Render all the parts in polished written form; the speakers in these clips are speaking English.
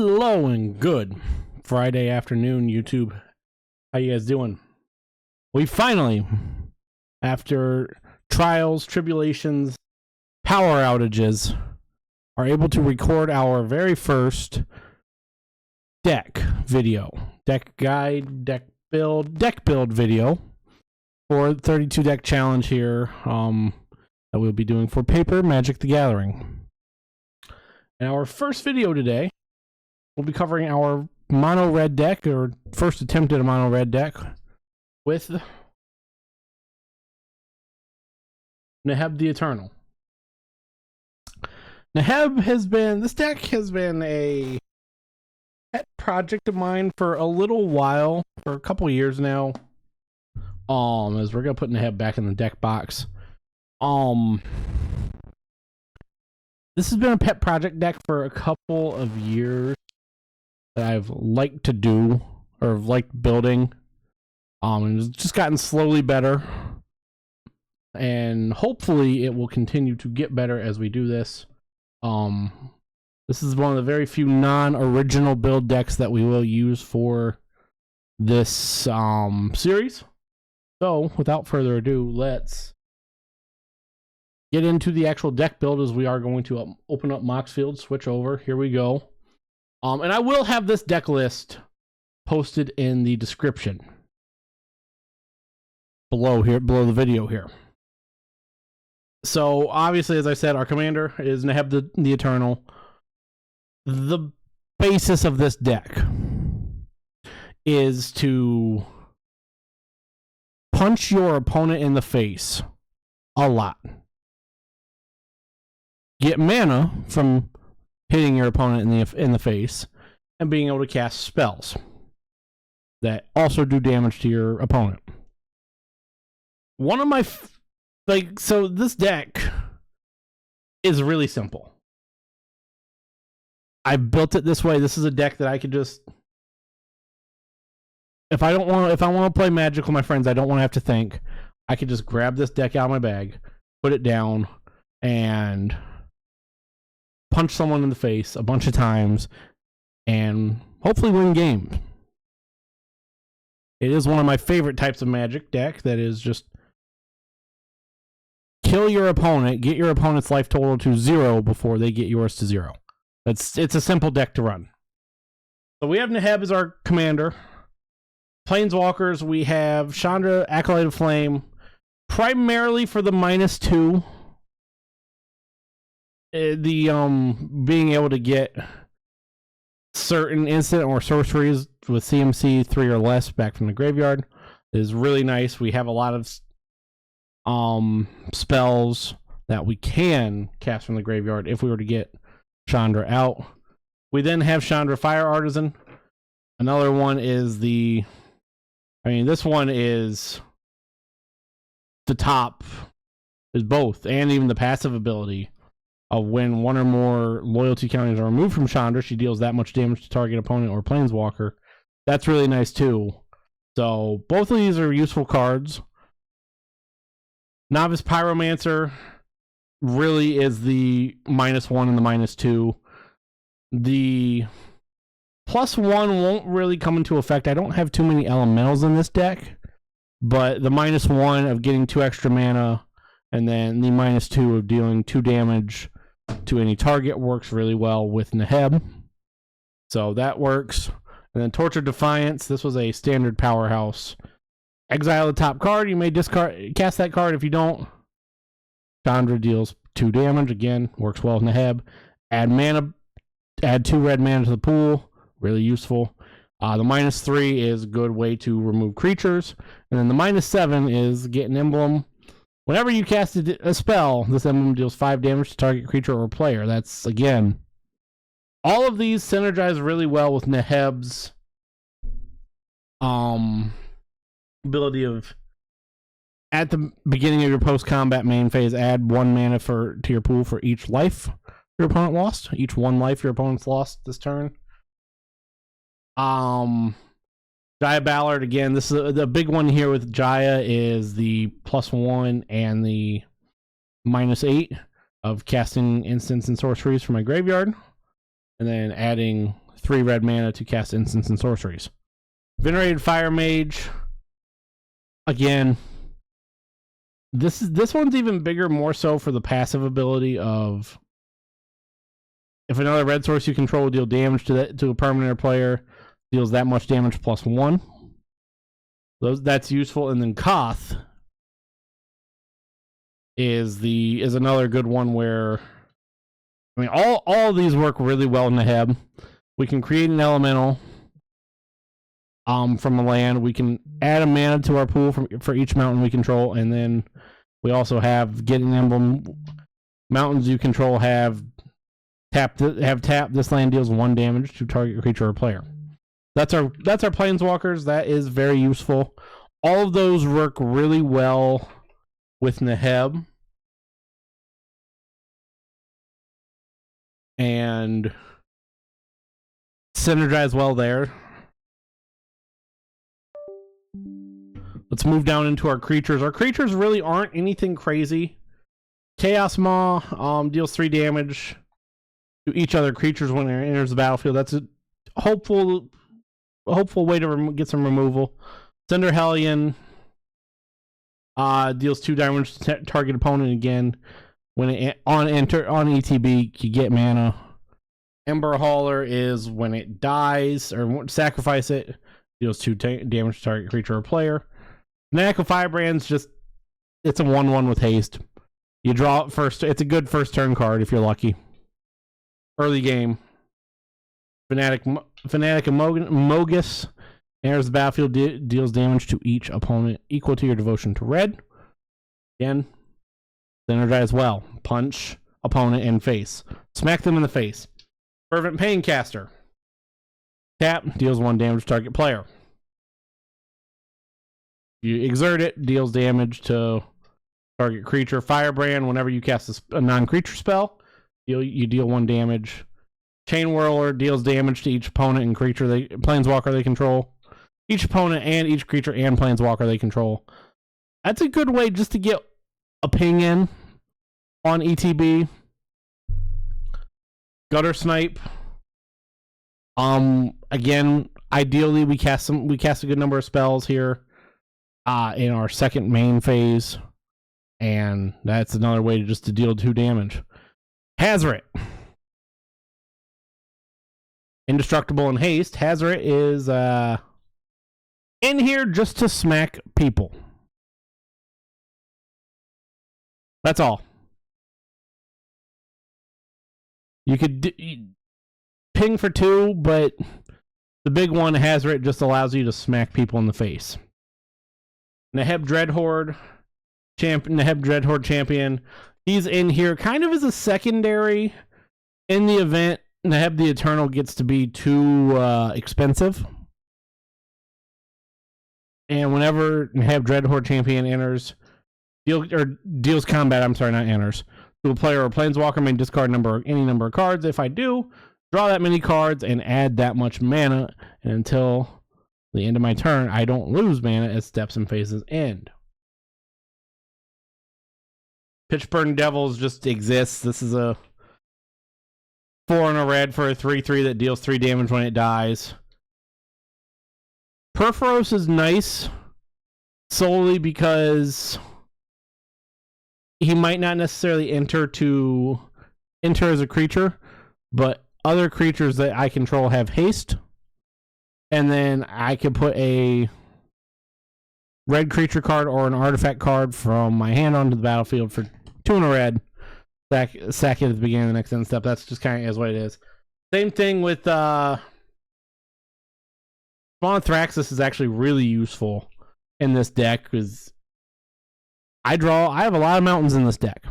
Hello and good Friday afternoon, YouTube. How you guys doing? We finally, after trials, tribulations, power outages, are able to record our very first deck video. Deck guide, deck build video for the 32 deck challenge here that we'll be doing for Paper Magic the Gathering. And our first video today, we'll be covering our mono-red deck, or first attempt at a mono-red deck, with Neheb the Eternal. This deck has been a pet project of mine for a little while, for a couple years now. As we're gonna put Neheb back in the deck box. This has been a pet project deck for a couple of years that I've liked to do, or liked building. And it's just gotten slowly better. And hopefully it will continue to get better as we do this. This is one of the very few non-original build decks that we will use for this series. So, without further ado, let's get into the actual deck build, as we are going to open up Moxfield, switch over. Here we go. And I will have this deck list posted in the description below the video here. So obviously, as I said, our commander is Neheb the Eternal. The basis of this deck is to punch your opponent in the face a lot. Get mana from hitting your opponent in the face, and being able to cast spells that also do damage to your opponent. One of my so this deck is really simple. I built it this way. This is a deck that I could just, if I want to play Magic with my friends, I don't want to have to think. I could just grab this deck out of my bag, put it down, and punch someone in the face a bunch of times and hopefully win games. It is one of my favorite types of Magic deck that is just kill your opponent, get your opponent's life total to 0 before they get yours to 0. It's a simple deck to run. So we have Neheb as our commander. Planeswalkers, we have Chandra, Acolyte of Flame, primarily for the -2. Being able to get certain instant or sorceries with CMC 3 or less back from the graveyard is really nice. We have a lot of spells that we can cast from the graveyard if we were to get Chandra out. We then have Chandra Fire Artisan. Another one is this one is the top, is both, and even the passive ability of when one or more loyalty counters are removed from Chandra, she deals that much damage to target opponent or planeswalker. That's really nice too. So both of these are useful cards. Novice Pyromancer really is the -1 and the -2. The +1 won't really come into effect. I don't have too many elementals in this deck, but the -1 of getting 2 extra mana and then the -2 of dealing 2 damage to any target works really well with Neheb. So that works. And then Tortured Defiance. This was a standard powerhouse. Exile the top card. You may cast that card. If you don't, Chandra deals 2 damage. Again, works well with Neheb. Add 2 red mana to the pool. Really useful. The -3 is a good way to remove creatures. And then the -7 is get an emblem. Whenever you cast a spell, this emblem deals 5 damage to target creature or player. That's, again, all of these synergize really well with Neheb's ability of, at the beginning of your post-combat main phase, add 1 mana to your pool for each life your opponent lost. Each 1 life your opponent's lost this turn. Jaya Ballard, again, this is the big one here with Jaya, is the +1 and the -8 of casting instants and sorceries from my graveyard, and then adding 3 red mana to cast instants and sorceries. Venerated Fire Mage. Again, this one's even bigger, more so for the passive ability of if another red source you control will deal damage to a permanent or player, deals that much damage +1. That's useful. And then Koth is another good one where, I mean, all of these work really well in Neheb. We can create an elemental from a land. We can add a mana to our pool for each mountain we control, and then we also have get an emblem. Mountains you control have tap. This land deals 1 damage to target creature or player. That's our planeswalkers. That is very useful. All of those work really well with Neheb. And synergize well there. Let's move down into our creatures. Our creatures really aren't anything crazy. Chaos Maw deals 3 damage to each other creatures when it enters the battlefield. That's a hopeful way to get some removal. Cinder Hellion deals 2 damage to target opponent again. When it on ETB, you get mana. Ember Hauler is when it dies or sacrifice it, deals 2 damage to target creature or player. Fanatical Firebrand's it's a 1/1 with haste. You draw it first. It's a good first turn card if you're lucky. Early game. Fanatic Mogus enters the battlefield, deals damage to each opponent equal to your devotion to red. Again, synergize well. Punch opponent in face. Smack them in the face. Fervent Paincaster. Tap, deals 1 damage to target player. You exert it, deals damage to target creature. Firebrand, whenever you cast a non-creature spell, you deal 1 damage. Chain Whirler deals damage to each opponent and creature planeswalker they control. Each opponent and each creature and planeswalker they control. That's a good way just to get a ping in on ETB. Gutter Snipe. Again, ideally we cast a good number of spells here in our second main phase, and that's another way to deal 2 damage. Hazoret. Indestructible and haste. Hazoret is in here just to smack people. That's all. You could ping for 2, but the big one, Hazoret, just allows you to smack people in the face. Neheb Dreadhorde champion. He's in here kind of as a secondary in the event Neheb the Eternal gets to be too expensive. And whenever Neheb Dreadhorde champion enters, deals combat, to a player or planeswalker, may discard any number of cards. If I do, draw that many cards and add that much mana, and until the end of my turn, I don't lose mana as steps and phases end. Pitchburn Devils just exists. This is a 4 and a red for a 3/3 that deals 3 damage when it dies. Perforos is nice solely because he might not necessarily enter as a creature, but other creatures that I control have haste, and then I can put a red creature card or an artifact card from my hand onto the battlefield for 2 and a red. Sack it at the beginning of the next end step. That's just kind of is what it is. Same thing with Spawn Thraxus is actually really useful in this deck because I have a lot of mountains in this deck.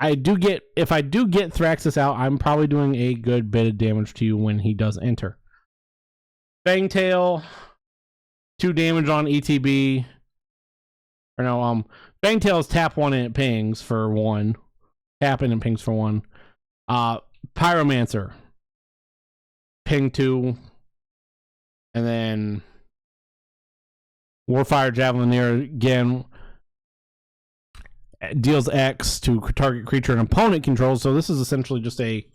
If I do get Thraxus out, I'm probably doing a good bit of damage to you when he does enter. Fangtail, 2 damage on ETB. Or no, Fangtail's tap 1 and it pings for 1. Tap and it pings for 1. Pyromancer, ping 2. And then Warfire Javelineer again deals X to target creature an opponent controls. So this is essentially just a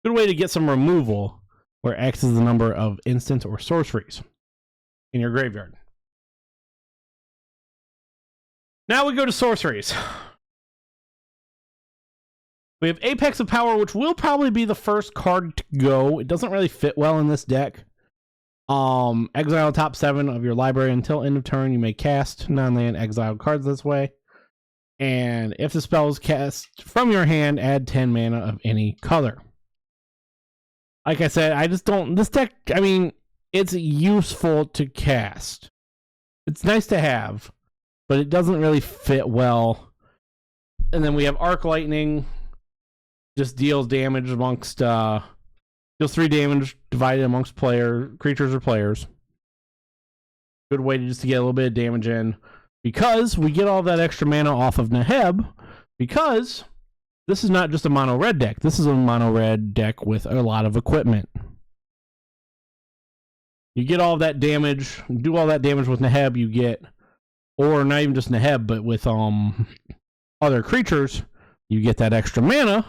good way to get some removal. where X is the number of instants or sorceries in your graveyard. Now we go to sorceries. We have Apex of Power, which will probably be the first card to go. It doesn't really fit well in this deck. Exile top 7 of your library until end of turn. You may cast non-land exiled cards this way. And if the spell is cast from your hand, add 10 mana of any color. Like I said, I just don't... This deck, I mean, it's useful to cast. It's nice to have, but it doesn't really fit well. And then we have Arc Lightning. Just deals damage amongst... deals 3 damage divided amongst creatures or players. Good way to just to get a little bit of damage in. Because we get all that extra mana off of Neheb. Because this is not just a mono-red deck. This is a mono-red deck with a lot of equipment. You get all that damage, do all that damage with Neheb, you get... Or not even just Neheb, but with other creatures, you get that extra mana.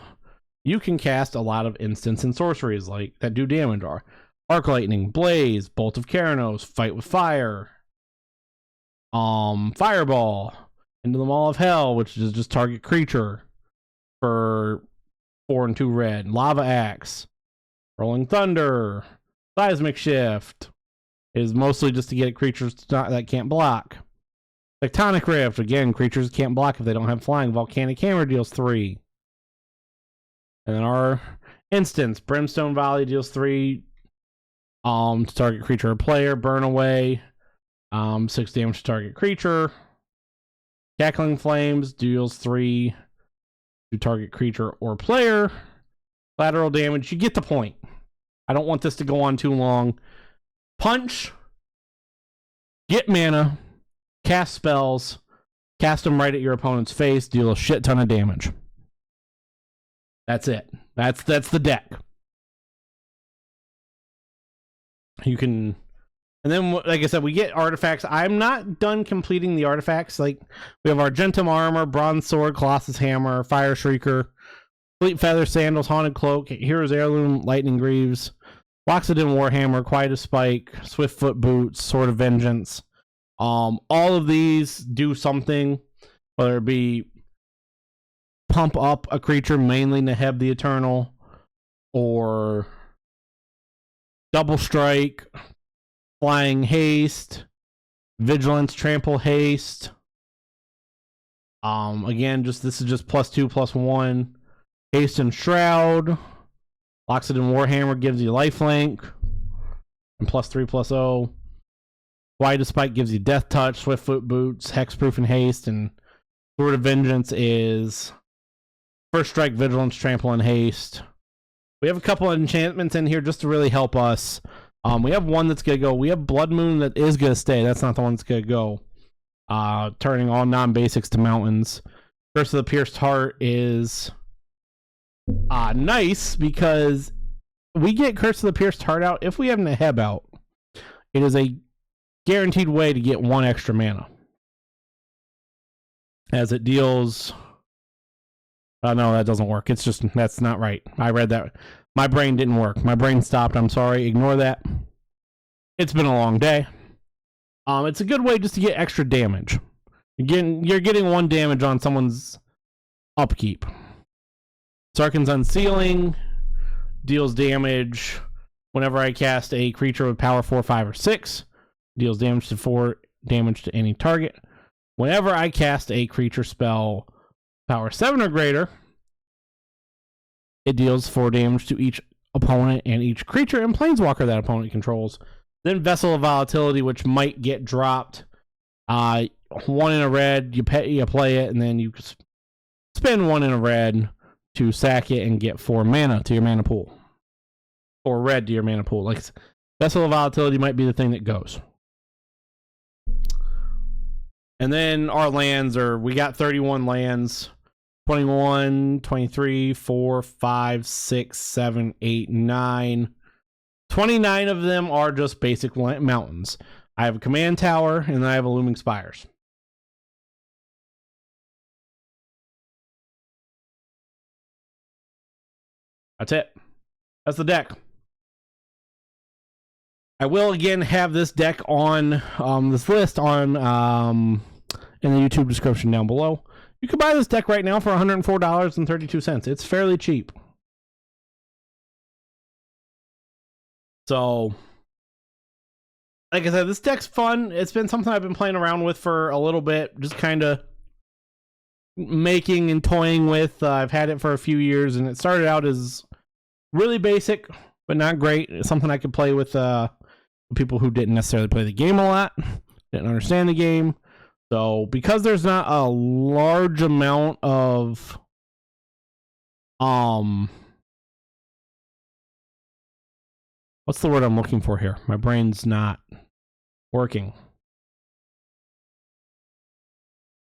You can cast a lot of instants and sorceries like that do damage. Are Arc Lightning, Blaze, Bolt of Keranos, Fight with Fire, Fireball, Into the Maw of Hell, which is just target creature for 4 and 2 red, Lava Axe, Rolling Thunder, Seismic Shift is mostly just to get creatures that can't block. Tectonic Rift, again, creatures can't block if they don't have flying. Volcanic Hammer deals 3. And then our instance, Brimstone Volley deals 3 to target creature or player. Burn Away, 6 damage to target creature. Cackling Flames deals 3 to target creature or player. Lateral damage, you get the point. I don't want this to go on too long. Punch, get mana, cast spells, cast them right at your opponent's face, deal a shit ton of damage. That's it. That's the deck. You can... And then, like I said, we get artifacts. I'm not done completing the artifacts. Like, we have Argentum Armor, Bronze Sword, Colossus Hammer, Fire Shrieker, Fleet Feather Sandals, Haunted Cloak, Hero's Heirloom, Lightning Greaves, Loxodon Warhammer, Quiet of Spike, Swiftfoot Boots, Sword of Vengeance. All of these do something, whether it be pump up a creature, mainly Neheb the Eternal, or Double Strike, Flying Haste, Vigilance, Trample Haste. Again, this is just +2/+1. Haste and Shroud. Loxodon Warhammer gives you lifelink, and +3/+0. Quiet of Spike gives you Death Touch, Swiftfoot Boots, Hexproof and Haste, and Sword of Vengeance is First Strike, Vigilance, Trample, and Haste. We have a couple of enchantments in here just to really help us. We have one that's going to go. We have Blood Moon that is going to stay. That's not the one that's going to go. Turning all non-basics to mountains. Curse of the Pierced Heart is nice because we get Curse of the Pierced Heart out. If we have Neheb out, it is a guaranteed way to get 1 extra mana. As it deals... no, that doesn't work. It's just, that's not right. I read that. My brain didn't work. My brain stopped. I'm sorry. Ignore that. It's been a long day. It's a good way just to get extra damage. Again, you're getting 1 damage on someone's upkeep. Sarkhan's Unsealing deals damage whenever I cast a creature with power 4, 5, or 6. Deals damage to 4 damage to any target. Whenever I cast a creature spell power 7 or greater, it deals 4 damage to each opponent and each creature and planeswalker that opponent controls. Then Vessel of Volatility, which might get dropped. 1 in a red, you play it, and then you spend 1 in a red to sack it and get 4 mana to your mana pool. Or red to your mana pool. Like, Vessel of Volatility might be the thing that goes. And then our lands we got 31 lands. 21, 23, 4, 5, 6, 7, 8, 9. 29 of them are just basic mountains. I have a command tower, and then I have a Looming Spires. That's it. That's the deck. I will again have this deck on this list on in the YouTube description down below. You can buy this deck right now for $104.32. It's fairly cheap. So, like I said, this deck's fun. It's been something I've been playing around with for a little bit, just kind of making and toying with. I've had it for a few years, and it started out as really basic, but not great. It's something I could play with people who didn't necessarily play the game a lot, didn't understand the game. So because there's not a large amount of what's the word I'm looking for here? My brain's not working.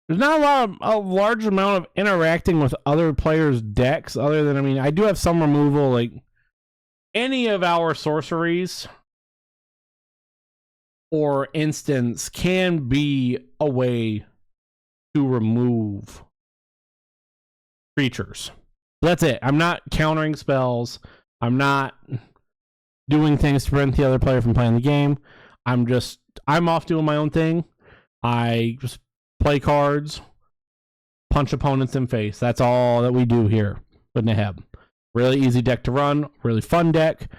There's not a large amount of interacting with other players' decks, other than, I mean, I do have some removal, like any of our sorceries or instance can be a way to remove creatures. That's it. I'm not countering spells. I'm not doing things to prevent the other player from playing the game. I'm off doing my own thing. I just play cards, punch opponents in face. That's all that we do here with Neheb. Really easy deck to run, really fun deck.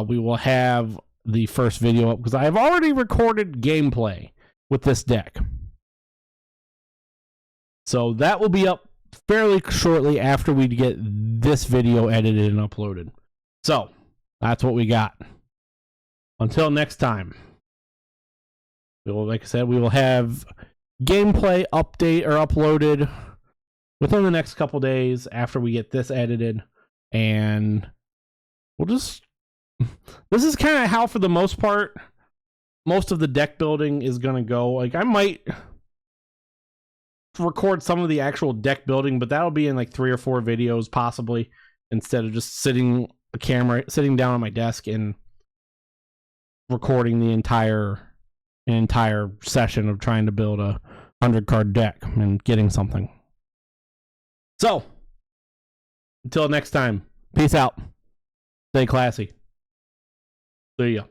We will have the first video up because I have already recorded gameplay with this deck. So that will be up fairly shortly after we get this video edited and uploaded. So that's what we got. Until next time, like I said, we will have gameplay update or uploaded within the next couple days after we get this edited, and we'll just this is kind of how, for the most part, most of the deck building is going to go. Like, I might record some of the actual deck building, but that'll be in like 3 or 4 videos possibly, instead of just sitting down on my desk and recording the entire session of trying to build a 100-card deck and getting something. So, until next time, peace out. Stay classy. See ya.